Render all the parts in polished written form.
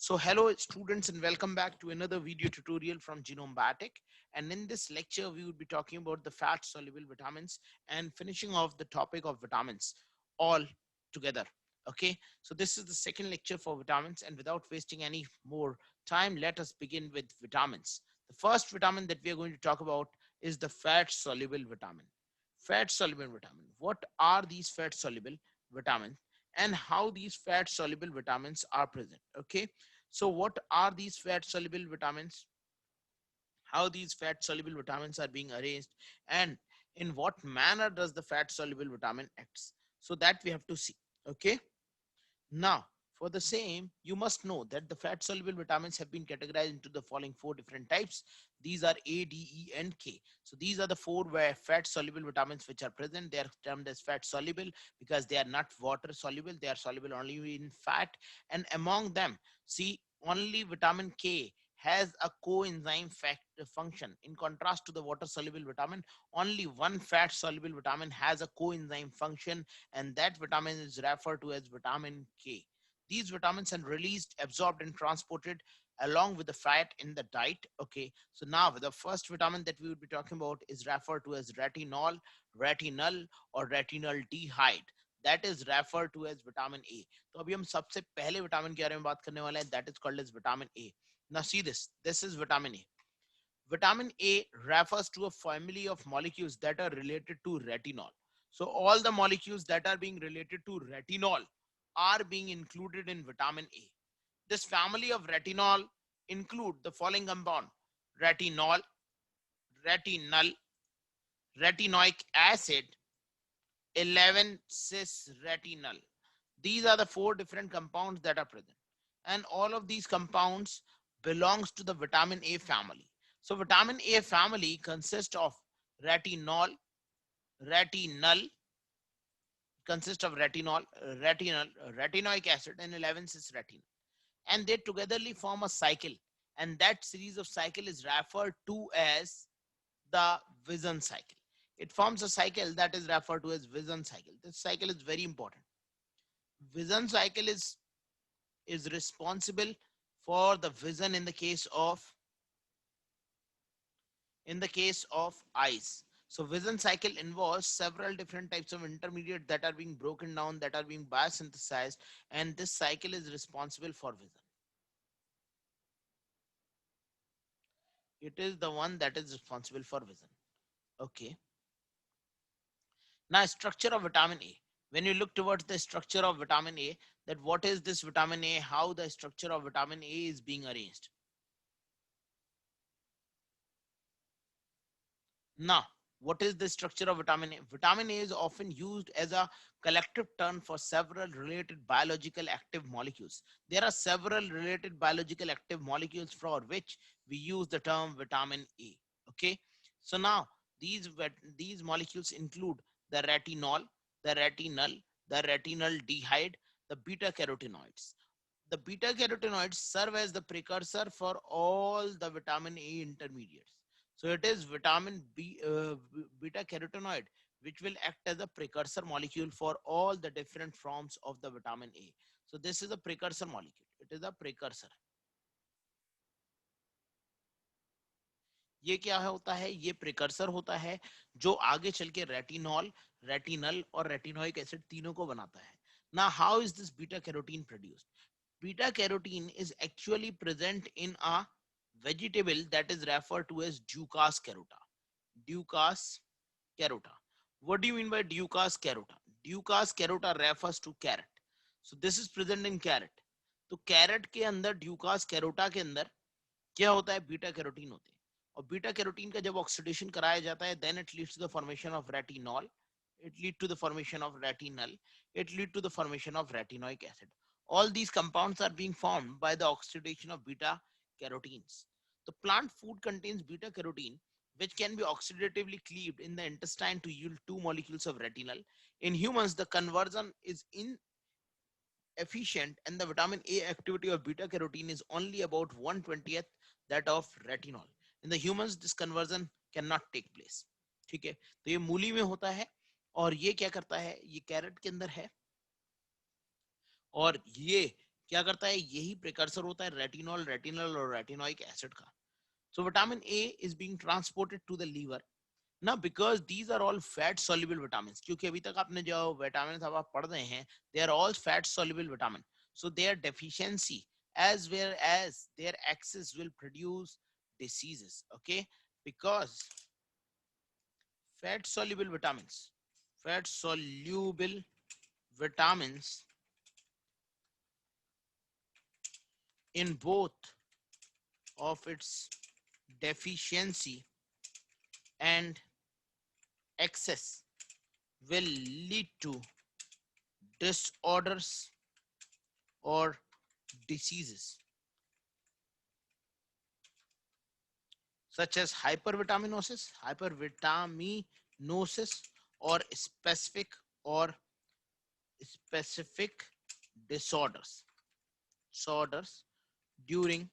So hello students and welcome back to another video tutorial from Genome Biotech. And in this lecture, we will be talking about the fat soluble vitamins and finishing off the topic of vitamins all together. Okay, so this is the second lecture for vitamins, and without wasting any more time, let us begin with vitamins. The first vitamin that we are going to talk about is the fat soluble vitamin. Fat soluble vitamin. What are these fat soluble vitamins and how these fat soluble vitamins are present? Okay, so what are these fat soluble vitamins? How these fat soluble vitamins are being arranged, and in what manner does the fat soluble vitamin acts? So that we have to see. Okay. Now, for the same, you must know that the fat soluble vitamins have been categorized into the following four different types. These are A, D, E, and K. So these are the four where fat soluble vitamins which are present. They are termed as fat soluble because they are not water soluble. They are soluble only in fat. And among them, see, only vitamin K has a coenzyme function. In contrast to the water soluble vitamin, only one fat soluble vitamin has a coenzyme function, and that vitamin is referred to as vitamin K. These vitamins are released, absorbed, and transported along with the fat in the diet. Okay, so now the first vitamin that we will be talking about is referred to as retinol, retinol, or retinaldehyde. That is referred to as vitamin A. तो अभी हम सबसे पहले vitamin के बारे में बात करने वाले हैं. That is called as vitamin A. Now see this. This is vitamin A. Vitamin A refers to a family of molecules that are related to retinol. So all the molecules that are being related to retinol are being included in vitamin A. This family of retinol include the following compound: retinol, retinol, retinoic acid, 11-cis retinol. These are the four different compounds that are present, and all of these compounds belongs to the vitamin A family. So vitamin A family consists of retinol, retinol, retinoic acid, and 11-cis retinol, and they togetherly form a cycle, and that series of cycle is referred to as the Vision cycle. It forms a cycle that is referred to as Vision cycle. This cycle is very important. Vision cycle is responsible for the vision in the case of eyes. So vision cycle involves several different types of intermediate that are being broken down, that are being biosynthesized, and this cycle is responsible for vision. It is the one that is responsible for vision. Okay. Now, structure of vitamin A. When you look towards the structure of vitamin A, that what is this vitamin A, how the structure of vitamin A is being arranged. Now, what is the structure of vitamin A? Vitamin A is often used as a collective term for several related biological active molecules. There are several related biological active molecules for which we use the term vitamin A. Okay. So now these molecules include the retinol, the retinol, the retinaldehyde, the beta carotenoids. The beta carotenoids serve as the precursor for all the vitamin A intermediates. So it is vitamin beta carotenoid which will act as a precursor molecule for all the different forms of the vitamin A. So this is a precursor molecule. It is a precursor. ये क्या होता है? ये precursor होता है जो आगे चल के रेटिनॉल, रेटिनल और रेटिनोइक एसिड तीनों को बनाता है. Now, how is this beta carotene produced? Beta carotene is actually present in a vegetable that is referred to as Ducas carota. Ducas carota. What do you mean by Ducas carota? Ducas carota refers to carrot. So this is present in carrot. तो carat के अंदर ड्यूकास carota के अंदर क्या होता है? Beta carotene होते हैं. और बीटा कैरोटीन का जब ऑक्सीडेशन कराया जाता है, then it leads to the formation of retinol, it lead to the formation of retinal, it lead to the formation of retinoic acid. All these compounds are being formed by the oxidation of beta carotenes. The plant food contains beta carotene which can be oxidatively cleaved in the intestine to yield two molecules of retinal. In humans, the conversion is inefficient and the vitamin A activity of beta carotene is only about 1/20th that of retinol. In the humans, this conversion cannot take place. ठीक है, तो ये मूली में होता है और ये क्या करता है? ये कैरेट के अंदर है और ये क्या करता है, यही प्रिकर्सर होता है रेटिनॉल, रेटिनल और रेटिनोइक एसिड का. So vitamin A is being transported to the liver. Now because these are all fat soluble vitamins, क्योंकि अभी तक आपने जो विटामिन आप पढ़ रहे हैं, they are all fat soluble vitamin. So their deficiency as well as their excess will produce diseases. Okay, because fat soluble vitamins, fat soluble vitamins in both of its deficiency and excess will lead to disorders or diseases such as hypervitaminosis, or or specific disorders disorders during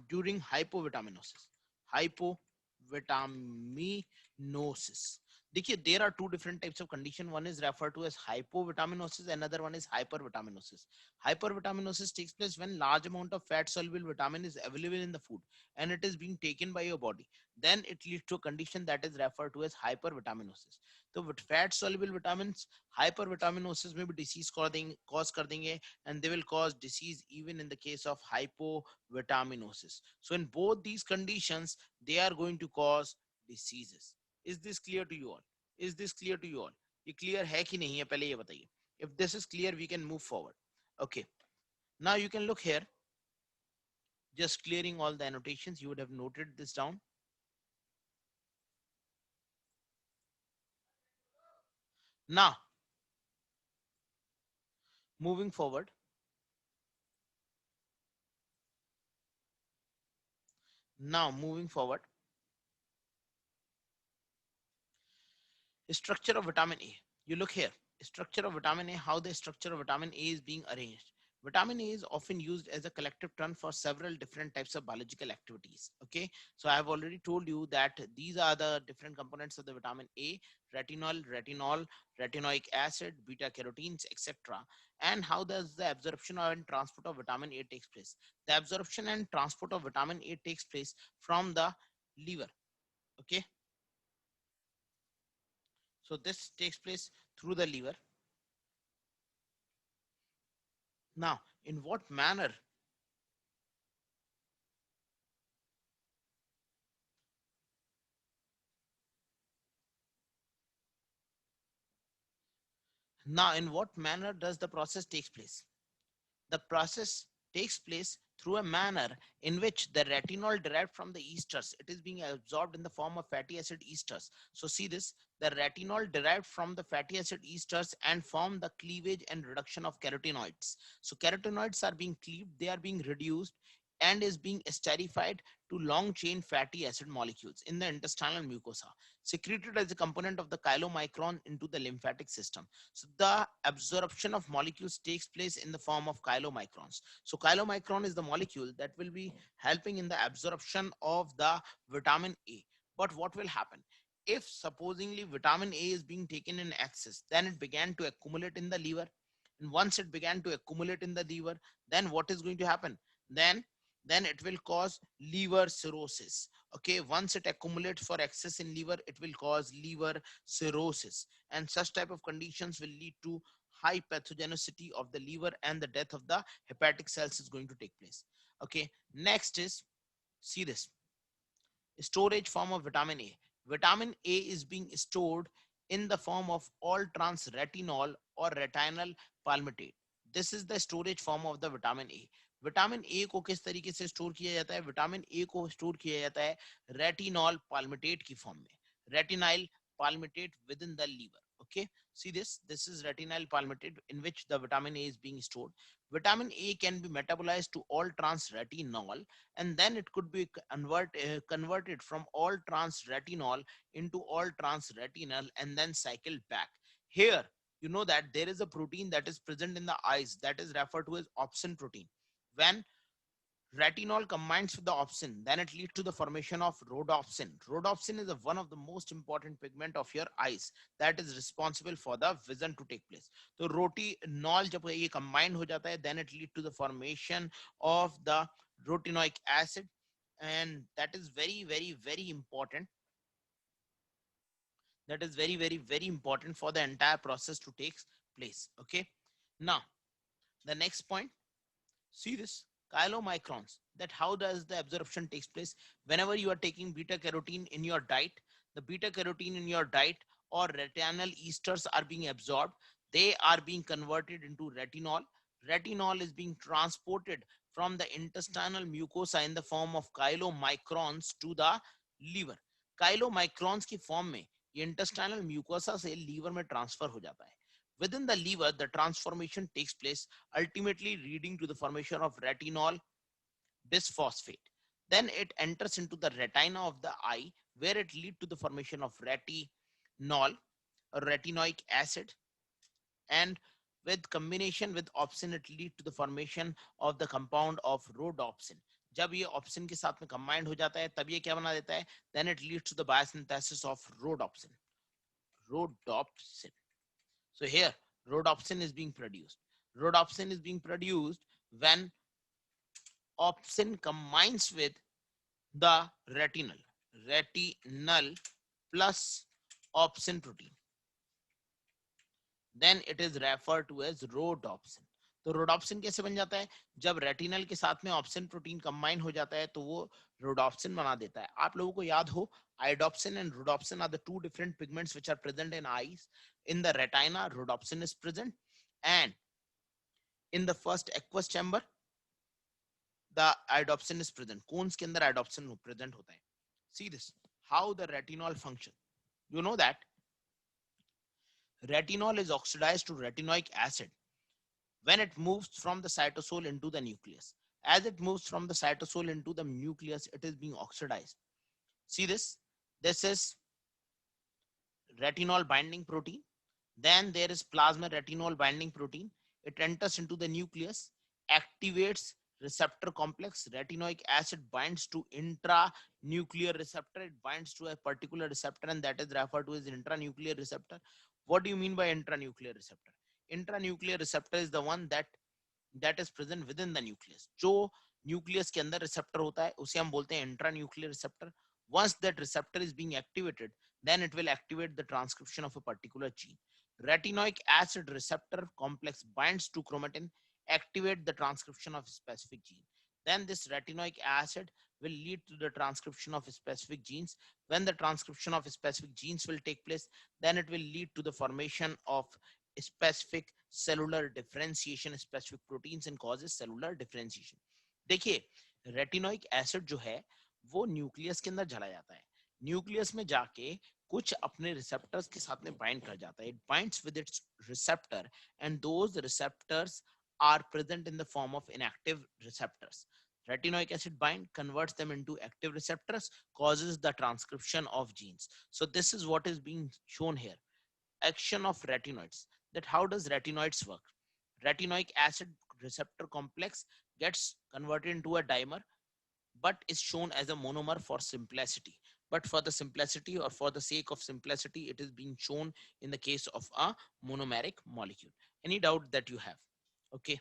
during hypovitaminosis. देखिए, there are two different types of condition. One is referred to as hypovitaminosis, another one is hypervitaminosis. Hypervitaminosis takes place when large amount of fat soluble vitamin is available in the food and it is being taken by your body. Then it leads to a condition that is referred to as hypervitaminosis. तो fat soluble vitamins hypervitaminosis में भी disease cause कर देंगे, and they will cause disease even in the case of hypovitaminosis. So in both these conditions, they are going to cause diseases. Is this clear to you all? Is this clear to you all? ये clear है कि नहीं है, पहले ये बताइए. If this is clear, we can move forward. Okay. Now you can look here. Just clearing all the annotations. You would have noted this down. Now, moving forward. Now, moving forward. Structure of vitamin A. You look here. Structure of vitamin A, how the structure of vitamin A is being arranged. Vitamin A is often used as a collective term for several different types of biological activities. Okay, so I have already told you that these are the different components of the vitamin A: retinol, retinoic acid, beta carotenes, etc. And how does the absorption and transport of vitamin A takes place? The absorption and transport of vitamin A takes place from the liver. Okay, so this takes place through the liver. Now, in what manner does the process takes place? The process takes place through a manner in which the retinol derived from the esters, it is being absorbed in the form of fatty acid esters. So see this, the retinol derived from the fatty acid esters and form the cleavage and reduction of carotenoids. So carotenoids are being cleaved, they are being reduced and is being esterified to long chain fatty acid molecules in the intestinal mucosa, secreted as a component of the chylomicron into the lymphatic system. So the absorption of molecules takes place in the form of chylomicrons. So chylomicron is the molecule that will be helping in the absorption of the vitamin A. But what will happen? If supposingly vitamin A is being taken in excess, then it began to accumulate in the liver. And once it began to accumulate in the liver, then what is going to happen? Then it will cause liver cirrhosis. Okay, once it accumulates for excess in liver, it will cause liver cirrhosis, and such type of conditions will lead to high pathogenicity of the liver and the death of the hepatic cells is going to take place. Okay, next is, see this, storage form of vitamin A. Vitamin A is being stored in the form of all trans retinol or retinol palmitate. This is the storage form of the vitamin A. Vitamin A को किस तरीके से store किया जाता है? Vitamin A को store किया जाता है रेटिनॉल पाल्मिटेट की फॉर्म में, retinyl palmitate within the liver. Okay, see this is retinal palmitate in which the vitamin A is being stored. Vitamin A can be metabolized to all trans retinol, and then it could be converted from all trans retinol into all trans retinal and then cycled back. Here you know that there is a protein that is present in the eyes that is referred to as opsin protein. When Retinol combines with the opsin, then it leads to the formation of rhodopsin. Rhodopsin is one of the most important pigment of your eyes that is responsible for the vision to take place. So retinol जब ये combine हो जाता है, then it leads to the formation of the retinoic acid, and that is very important. That is very important for the entire process to take place. Okay, now the next point. See this chylomicrons, that how does the absorption takes place whenever you are taking beta carotene in your diet. The beta carotene in your diet or retinal esters are being absorbed. They are being converted into retinol. Retinol is being transported from the intestinal mucosa in the form of chylomicrons to the liver. Chylomicrons की form में ये intestinal mucosa से liver में transfer हो जाता है. Within the liver, the transformation takes place, ultimately leading to the formation of retinol bisphosphate. Then it enters into the retina of the eye, where it leads to the formation of retinol, retinoic acid, and with combination with opsin, it leads to the formation of the compound of rhodopsin. जब ये obscene के साथ में combined हो जाता है तब ये क्या बना देता है, then it leads to the biosynthesis of rhodopsin. Rhodopsin. So here, rhodopsin is being produced. Rhodopsin is being produced when opsin combines with the retinal plus opsin protein. Then it is referred to as rhodopsin. तो rhodopsin कैसे बन जाता है, जब retinal के साथ में obscene protein combine हो जाता है तो वो रोडोप्सिन बना देता है. आप लोगों को याद हो, iodopsin and rhodopsin are the two different pigments which are present in eyes. In the retina, rhodopsin is present, and in the first aqueous chamber, the iodopsin is present. Cones के अंदर iodopsin present होता है. See this, how the retinol function. You know that retinol is oxidized to retinoic acid when it moves from the cytosol into the nucleus. As it moves from the cytosol into the nucleus, it is being oxidized. See this, this is retinol binding protein. Then there is plasma retinol binding protein. It enters into the nucleus, activates receptor complex. Retinoic acid binds to intranuclear receptor. It binds to a particular receptor, and that is referred to as intranuclear receptor. What do you mean by intranuclear receptor? Intranuclear receptor is the one that is present within the nucleus. जो nucleus के अंदर receptor होता है उसे हम बोलते हैं intranuclear receptor. Once that receptor is being activated, then it will activate the transcription of a particular gene. Retinoic acid receptor complex binds to chromatin, activate the transcription of specific gene. Then this retinoic acid will lead to the transcription of specific genes. When the transcription of specific genes will take place, then it will lead to the formation of specific cellular differentiation, specific proteins, and causes cellular differentiation. देखिए, retinoic acid जो है वो nucleus के अंदर जला जाता है. Nucleus में जाके कुछ अपने रिसेप्टर्स के साथ में बाइंड कर जाता है. It binds with its receptor, and those receptors are present in the form of inactive receptors. Retinoic acid bind, converts them into active receptors, causes the transcription of genes. So this is what is being shown here. Action of retinoids. That how does retinoids work? Retinoic acid receptor complex gets converted into a dimer, but is shown as a monomer for simplicity. But for the simplicity, or for the sake of simplicity, it is being shown in the case of a monomeric molecule. Any doubt that you have? Okay.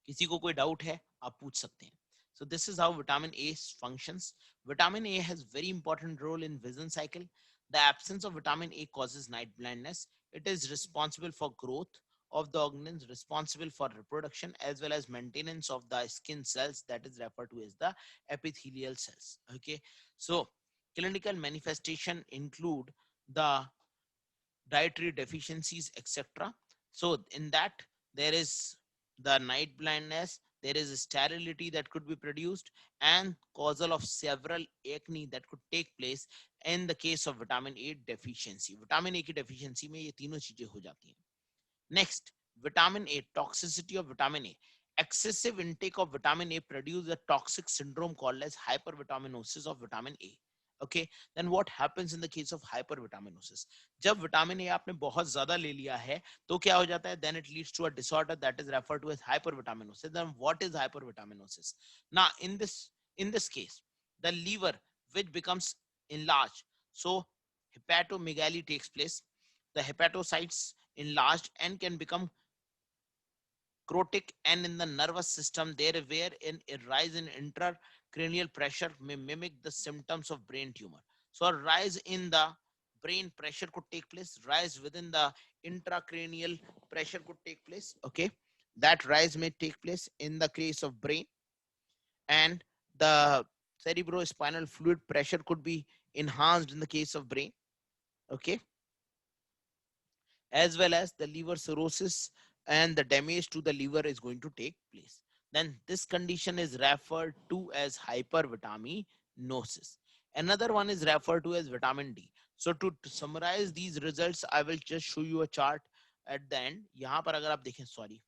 किसी को कोई doubt है आप पूछ सकते हैं. So this is how vitamin A functions. Vitamin A has very important role in vision cycle. The absence of vitamin A causes night blindness. It is responsible for growth of the organs, responsible for reproduction, as well as maintenance of the skin cells, that is referred to as the epithelial cells. Okay, so clinical manifestation include the dietary deficiencies, etc. So in that, there is the night blindness, there is sterility that could be produced, and causal of several acne that could take place in the case of vitamin A deficiency. Vitamin A की deficiency में ये तीनों चीजें हो जाती हैं. Next, vitamin A, toxicity of vitamin A. Excessive intake of vitamin A produces a toxic syndrome called as hypervitaminosis of vitamin A. Okay, then what happens in the case of hypervitaminosis? जब vitamin A आपने बहुत ज्यादा ले लिया है तो क्या हो जाता है? Then it leads to a disorder that is referred to as hypervitaminosis. Then what is hypervitaminosis? Now in this case, the liver which becomes enlarged, so hepatomegaly takes place. The hepatocytes enlarged and can become necrotic, and in the nervous system there where a rise in intracranial pressure may mimic the symptoms of brain tumor. So a rise in the brain pressure could take place, rise within the intracranial pressure could take place. Okay, that rise may take place in the case of brain, and the cerebrospinal fluid pressure could be enhanced in the case of brain. Okay, as well as the liver cirrhosis and the damage to the liver is going to take place. Then this condition is referred to as hypervitaminosis. Another one is referred to as vitamin D. So to summarize these results, I will just show you a chart at the end. यहाँ पर अगर आप देखें, sorry,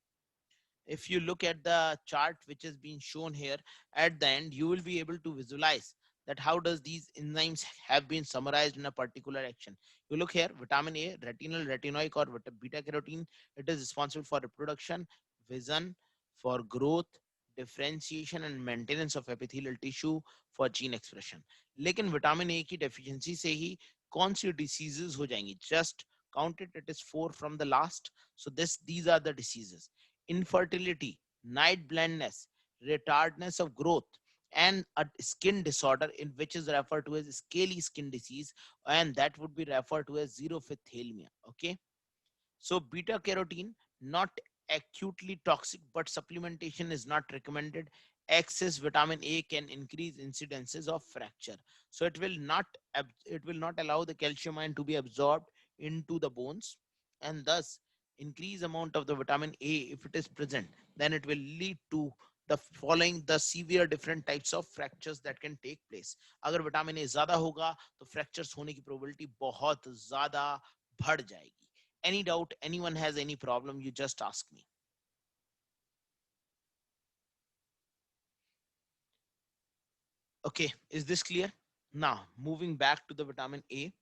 if you look at the chart which is being shown here at the end, you will be able to visualize that how does these enzymes have been summarized in a particular action. You look here, vitamin A, retinal, retinoic or beta carotene, it is responsible for reproduction, vision, for growth, differentiation and maintenance of epithelial tissue, for gene expression. लेकिन vitamin A की deficiency से ही कौन सी diseases हो जाएंगी? Just count it, it is 4 from the last. So these are the diseases: infertility, night blindness, retardedness of growth, and a skin disorder in which is referred to as scaly skin disease, and that would be referred to as xerophthalmia. Okay, so beta carotene, not acutely toxic, but supplementation is not recommended. Excess vitamin A can increase incidences of fracture. So it will not allow the calcium ion to be absorbed into the bones, and thus increase amount of the vitamin A, if it is present, then it will lead to the following the severe different types of fractures that can take place. अगर vitamin A ज्यादा होगा तो fractures होने की probability बहुत ज्यादा बढ़ जाएगी. Any doubt, anyone has any problem, you just ask me. Okay, is this clear? Now moving back to the vitamin A.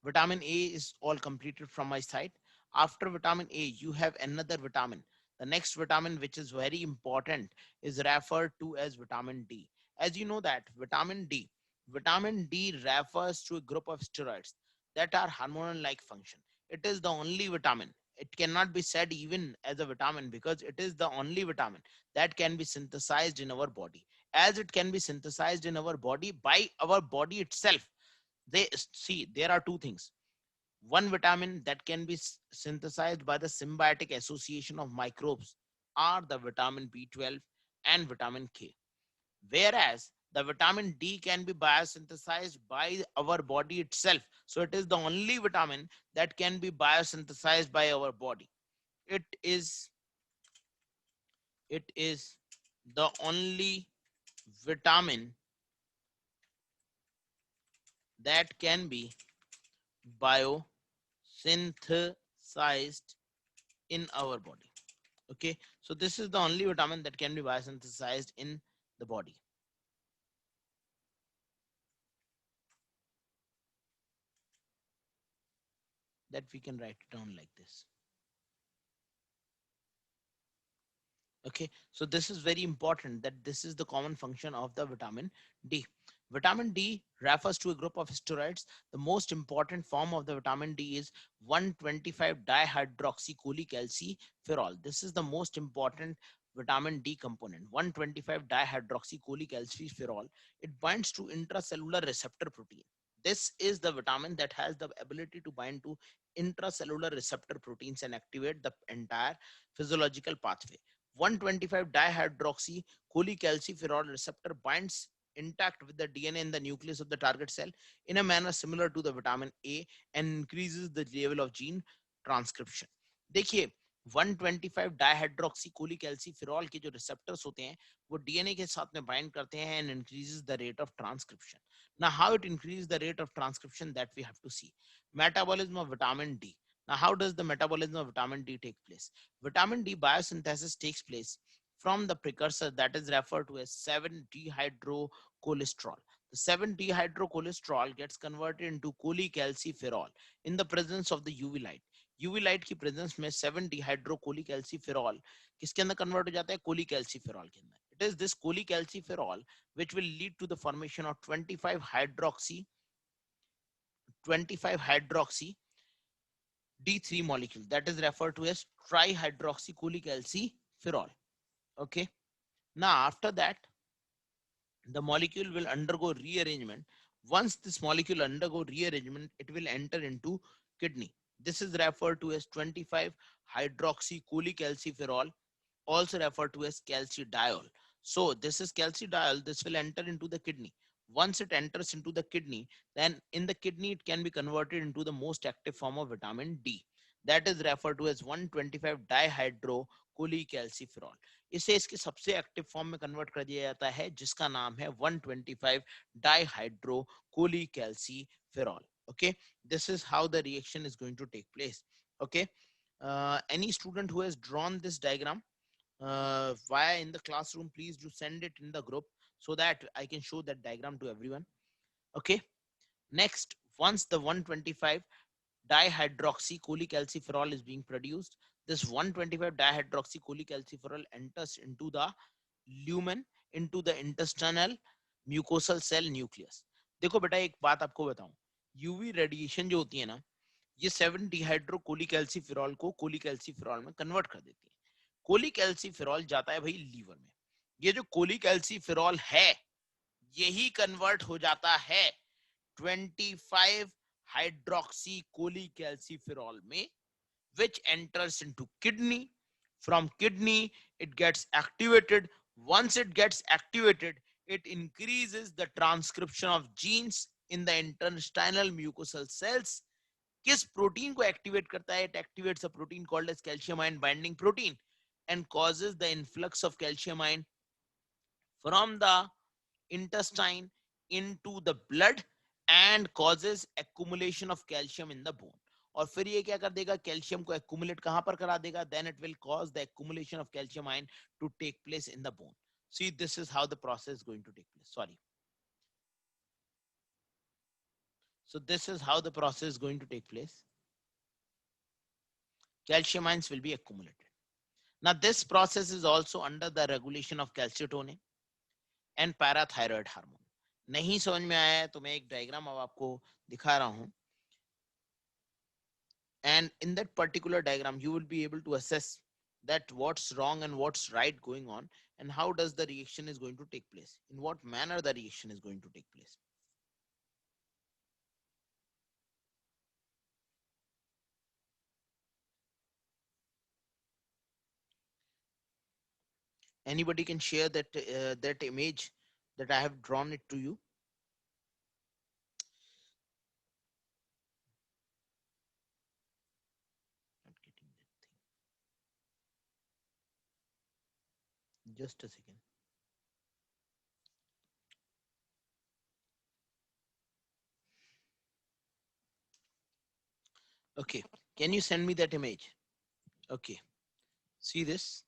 Vitamin A is all completed from my side. After vitamin A, you have another vitamin. The next vitamin, which is very important, is referred to as vitamin D. As you know that vitamin D refers to a group of steroids that are hormonal-like function. It is the only vitamin. It cannot be said even as a vitamin because it is the only vitamin that can be synthesized in our body. As it can be synthesized in our body by our body itself, they see there are two things: one vitamin that can be synthesized by the symbiotic association of microbes are the vitamin B12 and vitamin K, whereas the vitamin D can be biosynthesized by our body itself. So it is the only vitamin that can be biosynthesized by our body. It is it is the only vitamin that can be biosynthesized in our body. Okay, so this is the only vitamin that can be biosynthesized in the body. That we can write it down like this. Okay, so this is very important that this is the common function of the vitamin D. Vitamin D refers to a group of steroids. The most important form of the vitamin D is 125 dihydroxycholecalciferol. This is the most important vitamin D component, 125 dihydroxycholecalciferol. It binds to intracellular receptor protein. This is the vitamin that has the ability to bind to intracellular receptor proteins and activate the entire physiological pathway. 125 dihydroxy cholecalciferol receptor binds intact with the DNA in the nucleus of the target cell in a manner similar to the vitamin A and increases the level of gene transcription. देखिए 125 dihydroxy कोलिकैल्सिफेरॉल के जो receptors होते हैं वो DNA के साथ में bind करते हैं and increases the rate of transcription. Now how it increases the rate of transcription, that we have to see. Metabolism of vitamin D. Now how does the metabolism of vitamin D take place? Vitamin D biosynthesis takes place from the precursor that is referred to as 7-dehydrocholesterol. The 7-dehydrocholesterol gets converted into cholecalciferol in the presence of the UV light. UV light की presence में 7-dehydrocholecalciferol किसके अंदर convert हो जाता है? cholecalciferol के अंदर. It is this cholecalciferol which will lead to the formation of 25-hydroxy D3 molecule that is referred to as trihydroxycholecalciferol. Okay. Now after that, the molecule will undergo rearrangement. Once this molecule undergo rearrangement, it will enter into kidney. This is referred to as 25-hydroxycholecalciferol, also referred to as calcidiol. So this is calcidiol. This will enter into the kidney. Once it enters into the kidney, then in the kidney it can be converted into the most active form of vitamin D. That is referred to as 125 dihydrocholecalciferol. इसे इसके सबसे active form में convert कर दिया जाता है जिसका नाम है 125 dihydrocholecalciferol. Okay, this is how the reaction is going to take place. Okay, any student who has drawn this diagram via in the classroom, please do send it in the group so that I can show that diagram to everyone. Okay, next, once the 125 dihydroxycholecalciferol is being produced, this 125 dihydroxycholecalciferol enters into the lumen, into the intestinal mucosal cell nucleus. देखो बेटा एक बात आपको बताऊं, UV radiation जो होती है ना, ये 7 डिहाइड्रोकोलिकैल्सिफेरॉल को कोलिकैल्सिफेरॉल में कन्वर्ट कर देती है. कोलिकैल्सिफेरॉल जाता है भाई लीवर में. ये जो कोलिकैल्सिफेरॉल है यही कन्वर्ट हो जाता है 25 hydroxycholecalciferol में, which enters into kidney. From kidney it gets activated. Once it gets activated, it increases the transcription of genes in the intestinal mucosal cells. किस प्रोटीन को एक्टिवेट करता है? It activates a protein called as calcium ion binding protein and causes the influx of calcium ion from the intestine into the blood and causes accumulation of calcium in the bone. और फिर ये क्या कर देगा? Calcium को accumulate कहां पर करा देगा? Then it will cause the accumulation of calcium ion to take place in the bone. See, this is how the process is going to take place. Sorry. So this is how the process is going to take place. Calcium ions will be accumulated. Now this process is also under the regulation of calcitonin and parathyroid hormone. नहीं समझ में आया है तो मैं एक diagram अब आपको दिखा रहा हूं. And in that particular diagram, you will be able to assess that what's wrong and what's right going on, and how does the reaction is going to take place, in what manner the reaction is going to take place. Anybody can share that image that I have drawn it to you. Not getting that thing. Just a second. Okay, can you send me that image? Okay, see this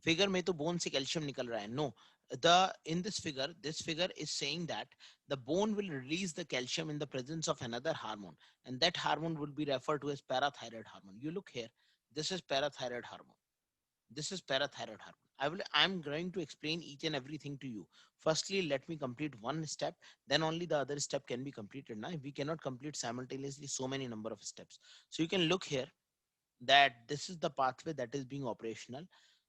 figure में तो bone से calcium निकल रहा है. No, in this figure is saying that the bone will release the calcium in the presence of another hormone, and that hormone will be referred to as parathyroid hormone. You look here, this is parathyroid hormone. This is parathyroid hormone. I'm going to explain each and everything to you. Firstly, let me complete one step, then only the other step can be completed. Now we cannot complete simultaneously so many number of steps. So you can look here that this is the pathway that is being operational.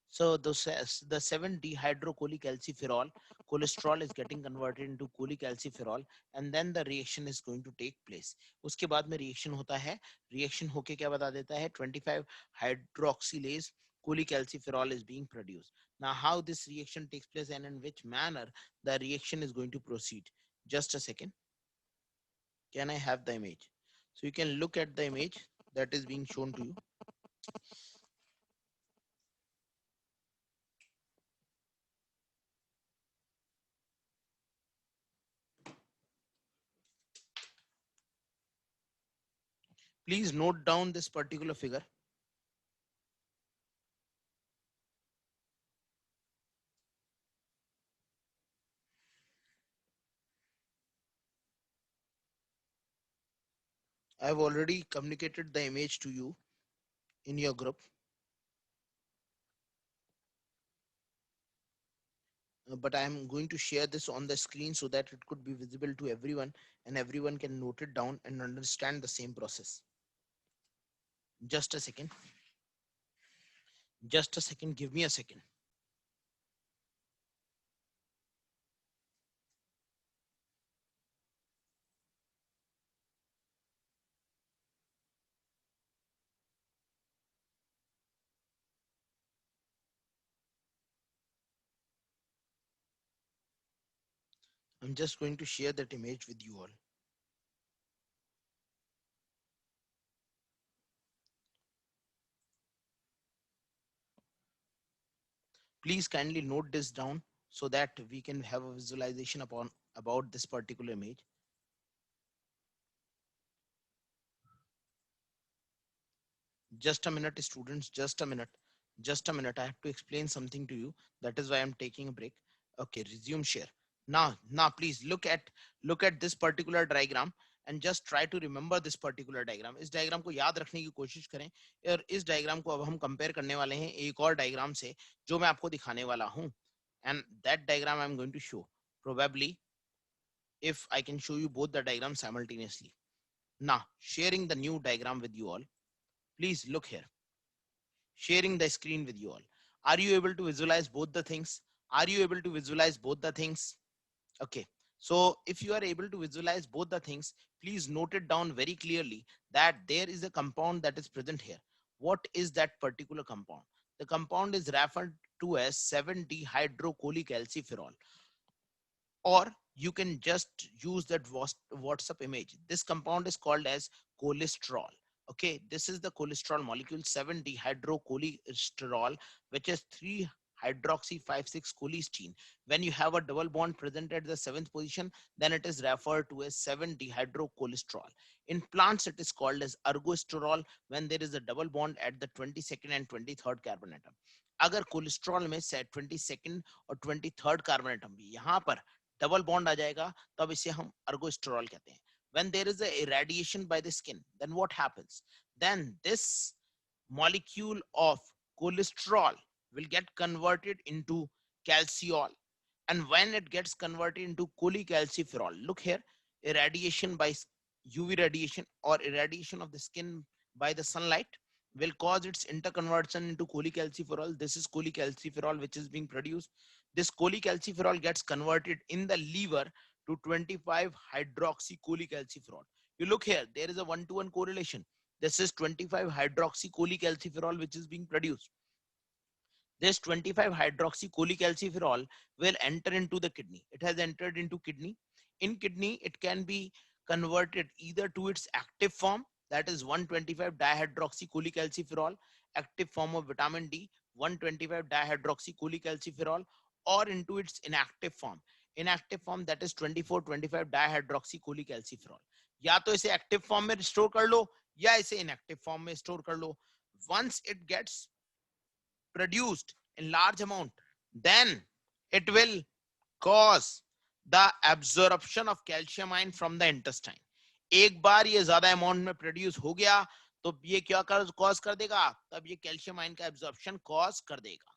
So the 7-dehydrocholecalciferol cholesterol is getting converted into cholecalciferol, and then the reaction is going to take place. उसके बाद में reaction होता है. Reaction होके क्या बता देता है? 25 hydroxylase cholecalciferol is being produced. Now how this reaction takes place and in which manner the reaction is going to proceed? Just a second. Can I have the image? So you can look at the image that is being shown to you. Please note down this particular figure. I have already communicated the image to you in your group. But I am going to share this on the screen so that it could be visible to everyone and everyone can note it down and understand the same process. Just a second. Just a second. Give me a second. I'm just going to share that image with you all. Please kindly note this down so that we can have a visualization upon about this particular image. Just a minute, students, just a minute. Just a minute. I have to explain something to you. That is why I'm taking a break. Okay, resume share. Now please look at this particular diagram and just try to remember this particular diagram. इस diagram को याद रखने की कोशिश करें और इस diagram को अब हम compare करने वाले हैं एक और diagram से जो मैं आपको दिखाने वाला हूं. And that diagram I'm going to show. Probably if I can show you both the diagrams simultaneously. Now, sharing the new diagram with you all. Please look here. Sharing the screen with you all. Are you able to visualize both the things? Are you able to visualize both the things? Okay. So if you are able to visualize both the things, please note it down very clearly that there is a compound that is present here. What is that particular compound? The compound is referred to as 7-dehydrochollicalciferol, or you can just use that WhatsApp image. This compound is called as cholesterol. Okay, this is the cholesterol molecule 7-dehydrocholesterol, which is 3 hydroxy 5,6 cholestyne. When you have a double bond present at the 7th position, then it is referred to as 7-dehydrocholesterol. In plants, it is called as ergosterol when there is a double bond at the 22nd and 23rd carbon atom. अगर cholesterol में से 22nd और 23rd carbon atom भी यहाँ पर double bond आ जाएगा तब इसे हम ergosterol कहते हैं. When there is a irradiation by the skin, then what happens? Then this molecule of cholesterol will get converted into calciol, and when it gets converted into cholecalciferol, look here, irradiation by UV radiation or irradiation of the skin by the sunlight will cause its interconversion into cholecalciferol. This is cholecalciferol which is being produced. This cholecalciferol gets converted in the liver to 25 hydroxy cholecalciferol. You look here, there is a 1-to-1 correlation. This is 25 hydroxy cholecalciferol which is being produced. This 25 hydroxy cholecalciferol will enter into the kidney. It has entered into kidney. In kidney, it can be converted either to its active form, that is 125 dihydroxy cholecalciferol, active form of vitamin D, 125 dihydroxy cholecalciferol, or into its inactive form. Inactive form, that is 24-25 dihydroxy cholecalciferol. या तो इसे active form में store कर लो या इसे inactive form में store कर लो. Once it gets produced in large amount, then it will cause the absorption of calcium ion from the intestine. एक बार ये ज्यादा अमाउंट में प्रोड्यूस हो गया तो ये क्या कॉज कर देगा, तब ये कैल्शियम आयन का एब्जॉर्प्शन कॉज कर देगा.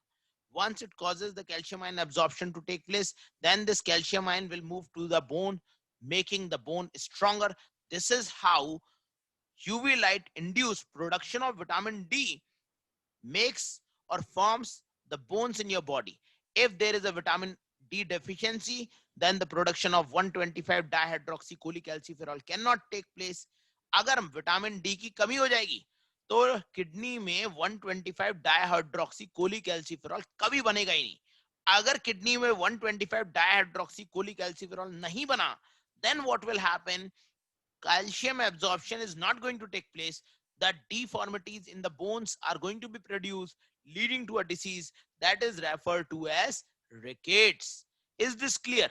Once it causes the calcium ion absorption to take place, then this calcium ion will move to the bone, making the bone stronger. This is how UV light induced production of vitamin D makes or forms the bones in your body. If there is a vitamin D deficiency, then the production of 125 dihydroxycholecalciferol cannot take place. अगर vitamin D की कमी हो जाएगी तो kidney में 125 डाइहाइड्रोक्सीकोलीकैल्सिफेरॉल कभी बनेगा ही नहीं. अगर किडनी में 125 डाइहाइड्रोक्सीकोलीकैल्सिफेरॉल नहीं बना, then what will happen? Calcium absorption is not going to take place. The deformities in the bones are going to be produced, leading to a disease that is referred to as rickets. Is this clear?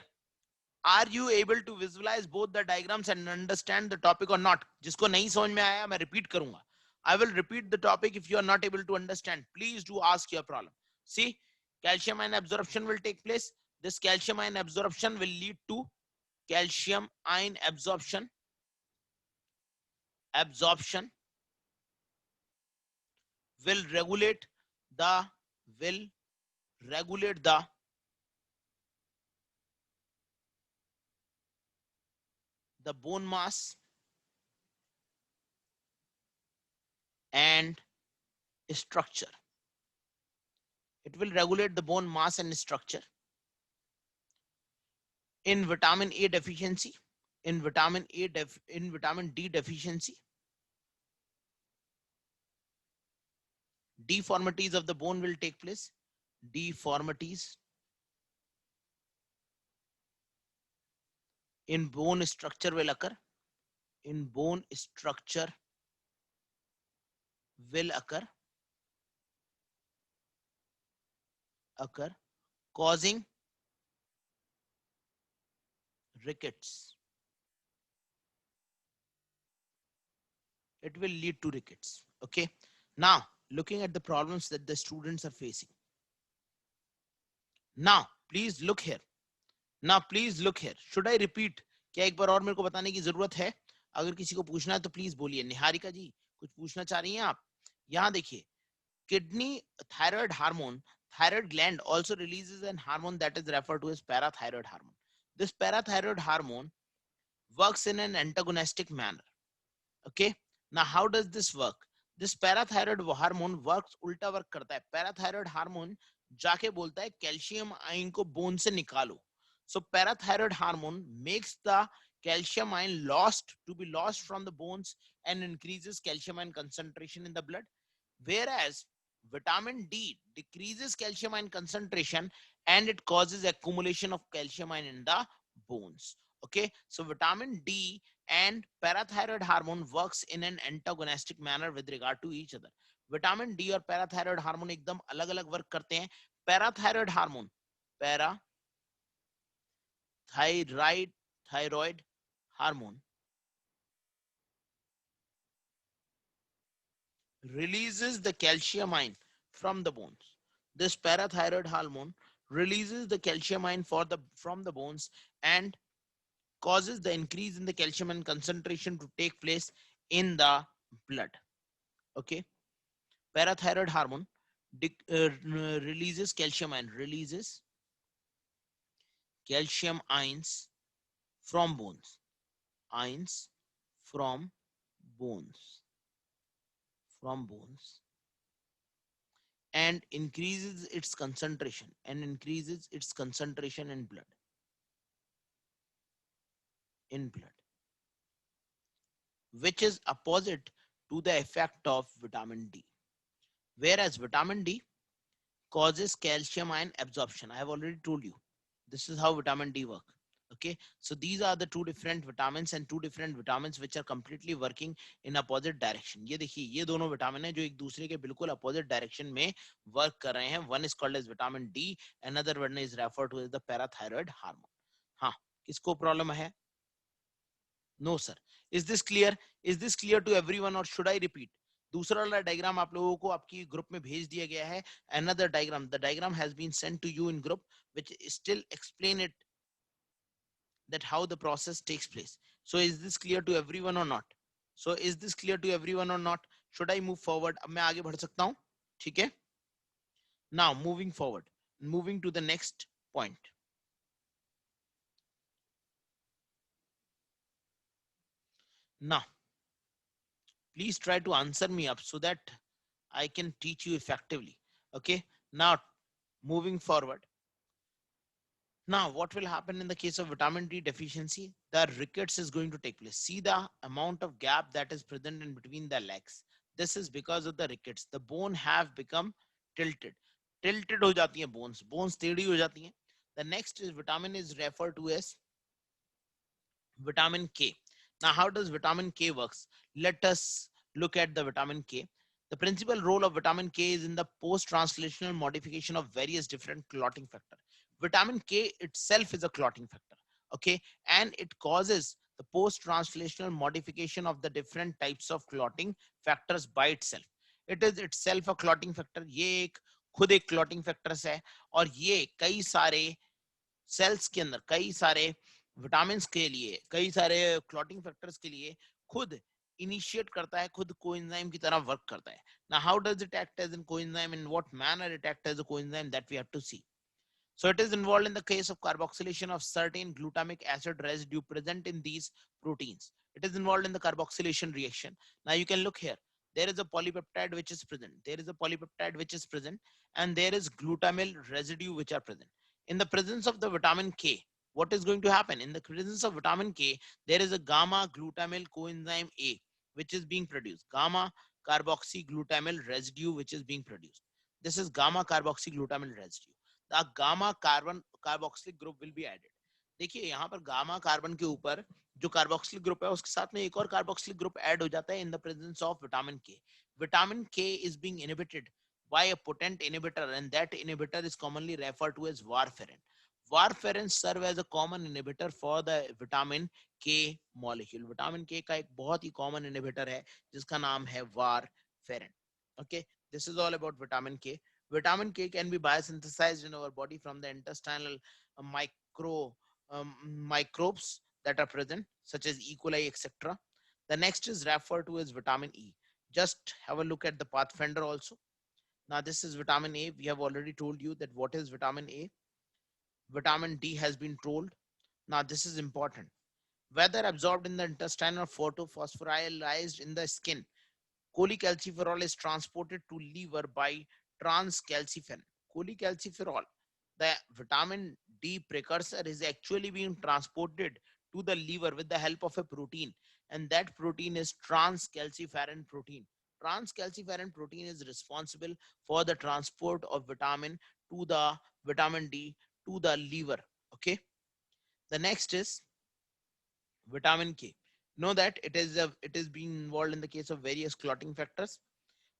Are you able to visualize both the diagrams and understand the topic or not? जिसको नहीं समझ में आया मैं repeat करूंगा. I will repeat the topic. If you are not able to understand, please do ask your problem. See, calcium ion absorption will take place. This calcium ion absorption will lead to calcium ion absorption absorption, will regulate the will regulate the bone mass and structure. It will regulate the bone mass and structure. In vitamin A deficiency, in vitamin D deficiency, deformities of the bone will take place. Deformities in bone structure will occur. In bone structure will occur, causing rickets. It will lead to rickets. Okay. Now, looking at the problems that the students are facing. Now, please look here. Now, please look here. Should I repeat? क्या एक बार और मेरे को बताने की जरूरत है? अगर किसी को पूछना है तो प्लीज बोलिए. निहारिका जी, कुछ पूछना चाह रही हैं आप? यहाँ देखिए, kidney thyroid hormone, thyroid gland also releases an hormone that is referred to as parathyroid hormone. This parathyroid hormone works in an antagonistic manner. Okay. Now, how does this work? This parathyroid hormone works उल्टा work करता है. Parathyroid hormone जाके बोलता है calcium ion को bone से निकालो. So parathyroid hormone makes the calcium ion lost from the bones and increases calcium ion concentration in the blood. Whereas vitamin D decreases calcium ion concentration and it causes accumulation of calcium ion in the bones. Okay, so vitamin D and parathyroid hormone works in an antagonistic manner with regard to each other. Vitamin D और parathyroid hormone एकदम अलग अलग work करते हैं. Parathyroid hormone, thyroid hormone releases the calcium ion from the bones. This parathyroid hormone releases the calcium ion from the bones and causes the increase in the calcium ion concentration to take place in the blood. Okay, parathyroid hormone releases calcium ions from bones, ions from bones, and increases its concentration in blood, which is opposite to the effect of vitamin D. Whereas vitamin D causes calcium ion absorption. I have already told you. This is how vitamin D works. Okay, so these are the two different vitamins which are completely working in opposite direction. ये देखिए, ये दोनों vitamin है जो एक दूसरे के बिल्कुल opposite direction में work कर रहे हैं. One is called as vitamin D, another one is referred to as the parathyroid hormone. हाँ, किसको प्रॉब्लम है? No sir. Is this clear? Is this clear to everyone or should I repeat? दूसरा वाला diagram आप लोगों को आपकी group में भेज दिया गया है. Another diagram. The diagram has been sent to you in group, which still explain it that how the process takes place. So is this clear to everyone or not? So is this clear to everyone or not? Should I move forward? अब मैं आगे बढ़ सकता हूँ. ठीक है? Now moving forward, moving to the next point. Now, please try to answer me up so that I can teach you effectively. Okay. Now, moving forward. Now, what will happen in the case of vitamin D deficiency? The rickets is going to take place. See the amount of gap that is present in between the legs. This is because of the rickets. The bone have become tilted. Tilted हो जाती हैं bones. Bones टेढ़ी हो जाती हैं. The next is vitamin is referred to as vitamin K. Now, how does vitamin K works? Let us look at the vitamin K. The principal role of vitamin K is in the post-translational modification of various different clotting factors. Vitamin K itself is a clotting factor, okay, and it causes the post-translational modification of the different types of clotting factors by itself. It is itself a clotting factor. ये एक खुद एक clotting factors है और ये कई सारे cells के अंदर कई सारे विटामिन के लिए, कई सारे क्लॉटिंग फैक्टर्स के लिए खुद इनिशिएट करता है, खुद कोएंजाइम की तरह वर्क करता है. Now how does it act as a coenzyme, in what manner it acts as a coenzyme, that we have to see. So it is involved in the case of carboxylation of certain glutamic acid residue present in these proteins. It is involved in the carboxylation reaction. Now you can look here. There is a polypeptide which is present. There is a polypeptide which is present, and there is glutamyl residue which are present. In the presence of the vitamin K, what is going to happen? In the presence of vitamin K, there is a gamma glutamyl coenzyme A which is being produced. Gamma carboxyglutamyl residue which is being produced. This is gamma carboxyglutamyl residue. The gamma carbon carboxylic group will be added. देखिए यहाँ पर gamma carbon के ऊपर जो carboxylic group है उसके साथ में एक और कार्बोक्सिलिक ग्रुप ऐड हो जाता है in the presence of vitamin के. विटामिन के is being inhibited by a potent inhibitor, and that inhibitor is commonly referred to as warfarin. Warfarin serve as a common inhibitor for the vitamin K molecule. Vitamin K का एक बहुत ही common inhibitor है जिसका नाम है warfarin. Okay, this is all about vitamin K. Vitamin K can be biosynthesized in our body from the intestinal microbes that are present, such as E. coli, etc. The next is referred to as vitamin E. Just have a look at the pathfinder also. Now this is vitamin A. We have already told you that what is vitamin A. Vitamin D has been told. Now this is important. Whether absorbed in the intestine or phosphorylized in the skin, cholecalciferol is transported to liver by transcalciferin. Cholecalciferol, the vitamin D precursor, is actually being transported to the liver with the help of a protein, and that protein is transcalciferin protein. Transcalciferin protein is responsible for the transport of vitamin D to the liver. Okay. The next is vitamin K. Know that it is being involved in the case of various clotting factors.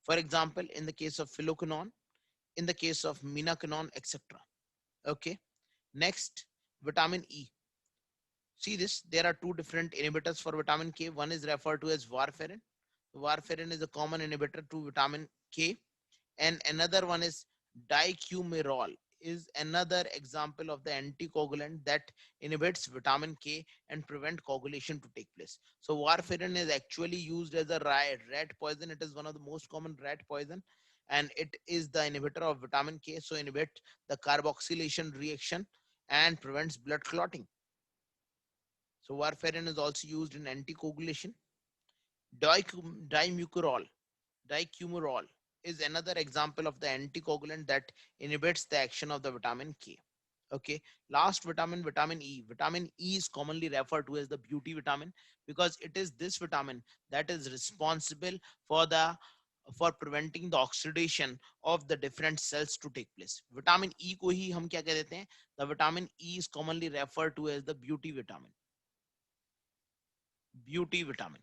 For example, in the case of phylloquinone, in the case of minaquinone, etc. Okay. Next, vitamin E. See this, there are two different inhibitors for vitamin K. One is referred to as warfarin. Warfarin is a common inhibitor to vitamin K, and another one is dicumarol, is another example of the anticoagulant that inhibits vitamin K and prevent coagulation to take place. So warfarin is actually used as a rat poison. It is one of the most common rat poison, and it is the inhibitor of vitamin K, so inhibit the carboxylation reaction and prevents blood clotting. So warfarin is also used in anticoagulation. Dimucorol, dicumarol is another example of the anticoagulant that inhibits the action of the vitamin K. Okay, last vitamin, vitamin E. Vitamin E is commonly referred to as the beauty vitamin because it is this vitamin that is responsible for preventing the oxidation of the different cells to take place. Vitamin E को ही हम क्या कह देते हैं? The vitamin E is commonly referred to as the beauty vitamin. Beauty vitamin,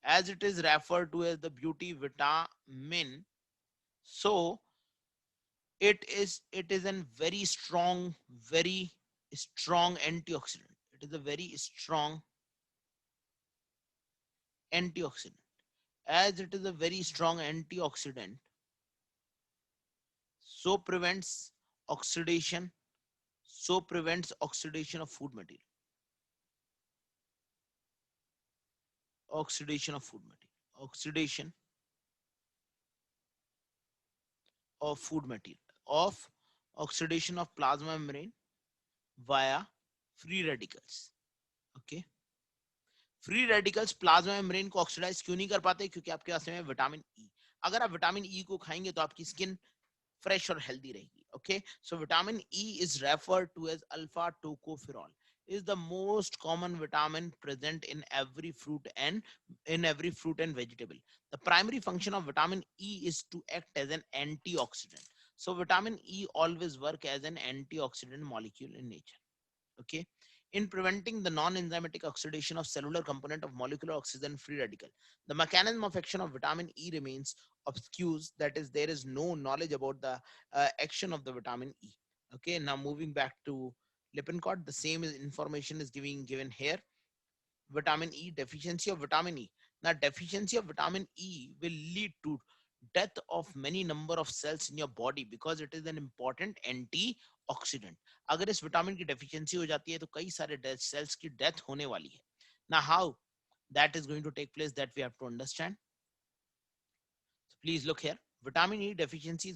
as it is referred to as the beauty vitamin. So it is a very strong antioxidant. It is a very strong antioxidant. As it is a very strong antioxidant, so prevents oxidation, of food material. Oxidation of food material. Oxidation of food material. Of oxidation of plasma membrane via free radicals. Okay. Free radicals plasma membrane को oxidise क्यों नहीं कर पाते? क्योंकि आपके पास में vitamin E. अगर आप विटामिन ई को खाएंगे तो आपकी स्किन फ्रेश और हेल्दी रहेगी. Okay, so vitamin E is referred to as alpha tocopherol, is the most common vitamin present in every fruit and vegetable. The primary function of vitamin E is to act as an antioxidant. So vitamin E always work as an antioxidant molecule in nature. Okay, in preventing the non-enzymatic oxidation of cellular component of molecular oxygen free radical. The mechanism of action of vitamin E remains obscure, that is, there is no knowledge about the action of the vitamin E. Okay, now moving back to Lippincott, the same information is given here. Vitamin E, deficiency of vitamin E. Now, deficiency of vitamin E will lead to death of many number of cells in your body because it is an important antioxidant. अगर इस vitamin की deficiency हो जाती है तो कई सारे sales की डेथ होने वाली है. Now how that is going to take place that we have to understand. So please look here. Vitamin E deficiency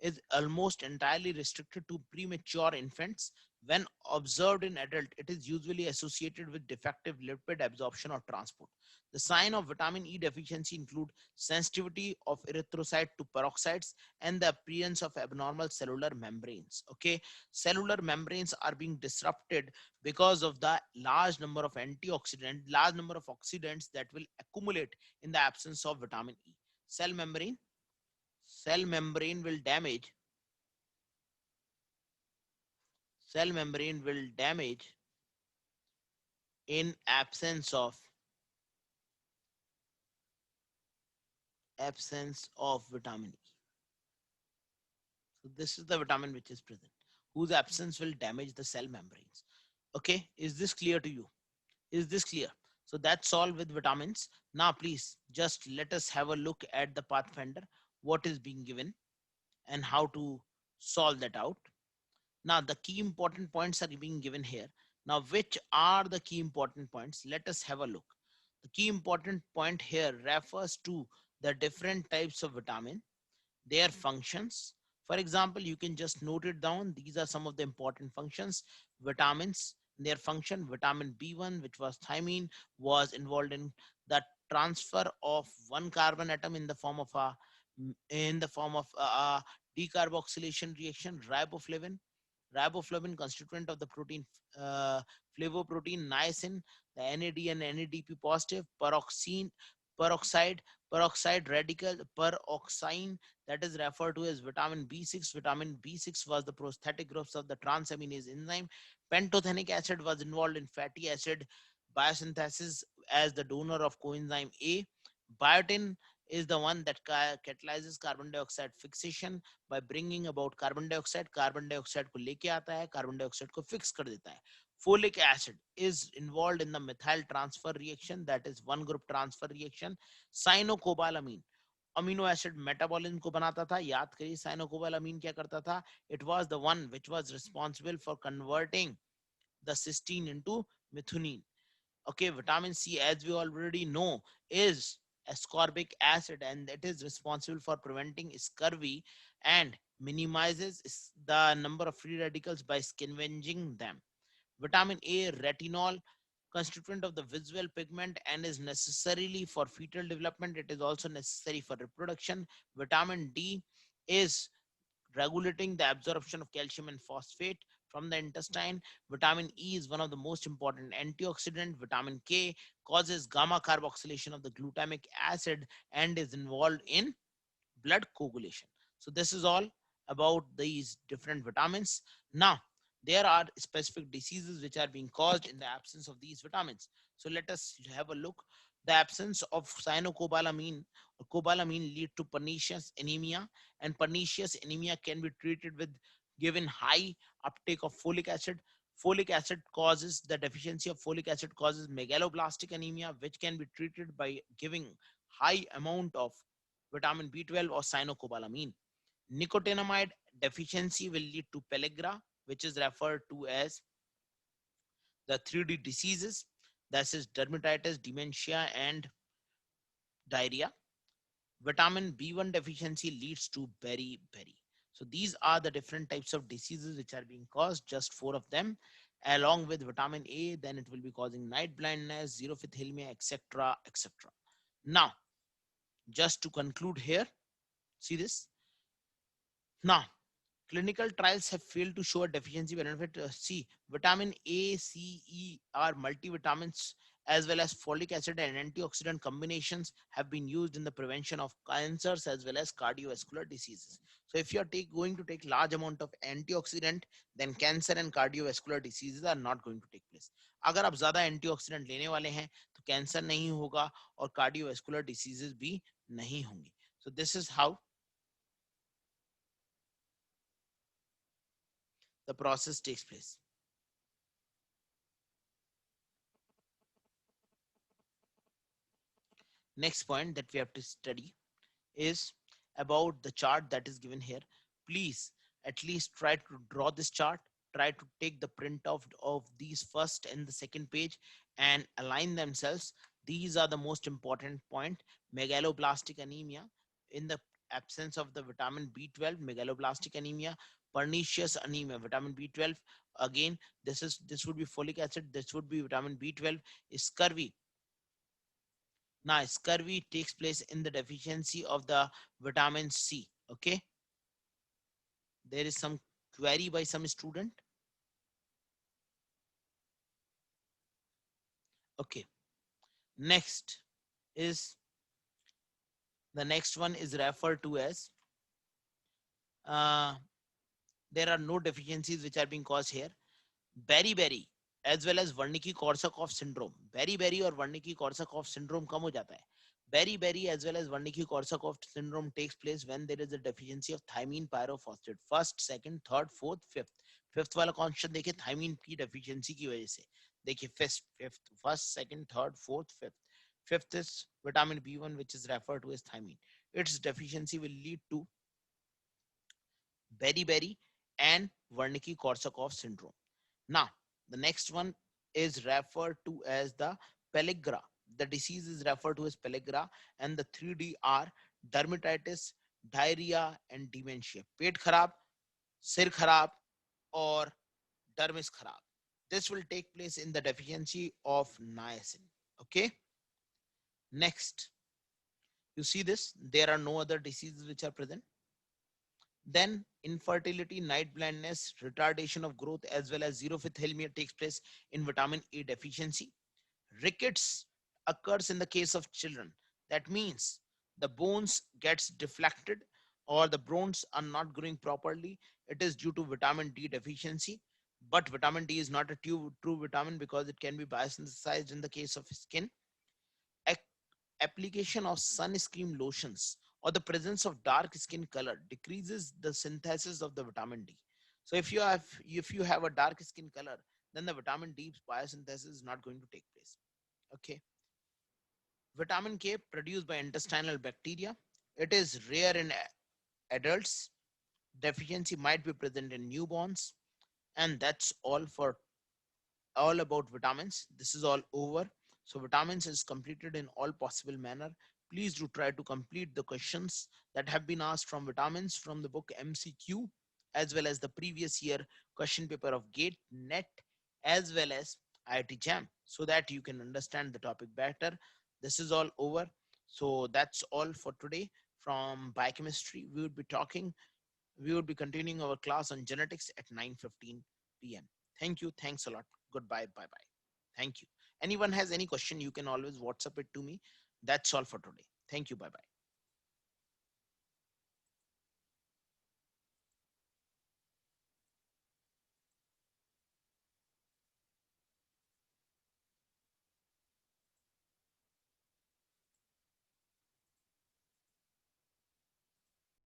is almost entirely restricted to premature infants. When observed in adult, it is usually associated with defective lipid absorption or transport. The sign of vitamin E deficiency include sensitivity of erythrocyte to peroxides and the appearance of abnormal cellular membranes. Okay, cellular membranes are being disrupted because of the large number of large number of oxidants that will accumulate in the absence of vitamin E. Cell membrane cell membrane will damage cell membrane will damage in absence of vitamin E. So this is the vitamin which is present, whose absence will damage the cell membranes. Okay, is this clear to you? Is this clear? So that's all with vitamins. Now please just let us have a look at the Pathfinder, what is being given and how to solve that out. Now, the key important points are being given here. Now, which are the key important points? Let us have a look. The key important point here refers to the different types of vitamin, their functions. For example, you can just note it down. These are some of the important functions. Vitamins, their function. Vitamin B1, which was thiamine, was involved in the transfer of one carbon atom in the form of a decarboxylation reaction. Riboflavin constituent of the protein, uh, flavoprotein niacin, the NAD and NADP positive, peroxide radical, peroxine, that is referred to as vitamin B6. Vitamin B6 was the prosthetic groups of the transaminase enzyme. Pantothenic acid was involved in fatty acid biosynthesis as the donor of coenzyme A. Biotin is the one that catalyzes carbon dioxide fixation by bringing about carbon dioxide को लेके आता है, carbon dioxide को fix कर देता है. Folic acid is involved in the methyl transfer reaction, that is one group transfer reaction. Cyanocobalamin amino acid metabolism को बनाता था. याद करिए साइनोकोबालामीन क्या करता था? It was the one which was responsible for converting the cysteine into methionine. Okay, vitamin C, as we already know, is ascorbic acid and it is responsible for preventing scurvy and minimizes the number of free radicals by scavenging them. Vitamin A, retinol, constituent of the visual pigment and is necessarily for fetal development. It is also necessary for reproduction. Vitamin D is regulating the absorption of calcium and phosphate from the intestine. Vitamin E is one of the most important antioxidant. Vitamin K causes gamma carboxylation of the glutamic acid and is involved in blood coagulation. So this is all about these different vitamins. Now, there are specific diseases which are being caused in the absence of these vitamins. So let us have a look. The absence of cyanocobalamin or cobalamin lead to pernicious anemia, and pernicious anemia can be treated with given high uptake of folic acid. Folic acid causes the deficiency of folic acid causes megaloblastic anemia, which can be treated by giving high amount of vitamin B12 or cyanocobalamin. Nicotinamide deficiency will lead to pellagra, which is referred to as the 3D diseases. That is dermatitis, dementia, and diarrhea. Vitamin B1 deficiency leads to beriberi. So these are the different types of diseases which are being caused, just 4 of them. Along with vitamin A, then it will be causing night blindness, xerophthalmia, etc. etc. Now, just to conclude here, see this. Now, clinical trials have failed to show a deficiency benefit. See, vitamin A, C, E are multivitamins as well as folic acid and antioxidant combinations have been used in the prevention of cancers as well as cardiovascular diseases. So if you are going to take large amount of antioxidant, then cancer and cardiovascular diseases are not going to take place. अगर आप ज़्यादा antioxidant लेने वाले हैं तो cancer नहीं होगा और cardiovascular diseases भी नहीं होंगी. So this is how the process takes place. Next point that we have to study is about the chart that is given here. Please at least try to draw this chart, try to take the print of these first and the second page and align themselves. These are the most important point. Megaloblastic anemia, in the absence of the vitamin B12, megaloblastic anemia. Pernicious anemia, vitamin B12, again this would be folic acid, this would be vitamin B12. Scurvy, now scurvy takes place in the deficiency of the vitamin C. Okay, there is some query by some student. Okay, next is, the next one is referred to as uh, there are no deficiencies which are being caused here. Beriberi as well as Wernicke-Korsakoff syndrome. Beriberi और Wernicke-Korsakoff syndrome कम हो जाता है. Beriberi as well as Wernicke-Korsakoff syndrome takes place when there is a deficiency of thymine pyrophosphate. First, second, third, fourth, fifth. Fifth वाला constant देखिए thiamine की deficiency की वजह से. देखिए first second third fourth fifth. Fifth is vitamin B1, which is referred to as thymine. Its deficiency will lead to beriberi and Wernicke-Korsakoff syndrome. Now, the next one is referred to as the pellagra. The disease is referred to as pellagra, and the 3D are dermatitis, diarrhea, and dementia. पेट खराब, सिर खराब, or dermis खराब. This will take place in the deficiency of niacin. Okay. Next, you see this. There are no other diseases which are present. Then infertility, night blindness, retardation of growth, as well as xerophthalmia takes place in vitamin A deficiency. Rickets occurs in the case of children. That means the bones gets deflected or the bones are not growing properly. It is due to vitamin D deficiency. But vitamin D is not a true vitamin because it can be biosynthesized in the case of skin. Application of sunscreen lotions or the presence of dark skin color decreases the synthesis of the vitamin D. So if you have a dark skin color, then the vitamin D biosynthesis is not going to take place. Okay. Vitamin K produced by intestinal bacteria. It is rare in adults. Deficiency might be present in newborns. And that's all about vitamins. This is all over. So vitamins is completed in all possible manner. Please do try to complete the questions that have been asked from vitamins from the book MCQ, as well as the previous year question paper of GATE, NET, as well as IIT JAM, so that you can understand the topic better. This is all over. So that's all for today from biochemistry. We would be continuing our class on genetics at 9:15 p.m. Thank you. Thanks a lot. Goodbye. Bye bye. Thank you. Anyone has any question, you can always WhatsApp it to me. That's all for today. Thank you. Bye bye.